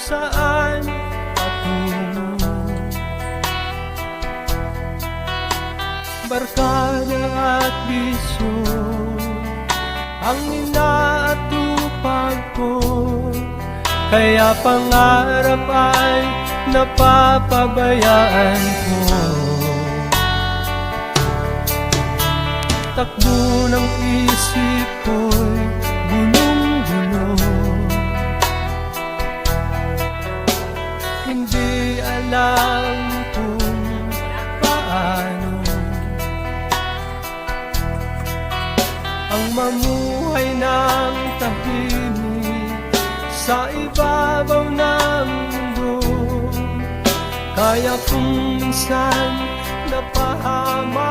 saan patungo. Barkada at bisyo ang inaatupag ko, kaya pangarap ay napapabayaan ko. Takbo ng isip ko'y gulong-gulo, hindi alam kung paano ang mamuhay ng tahimik sa ibabaw ng mundo. Kaya kung minsan napahamak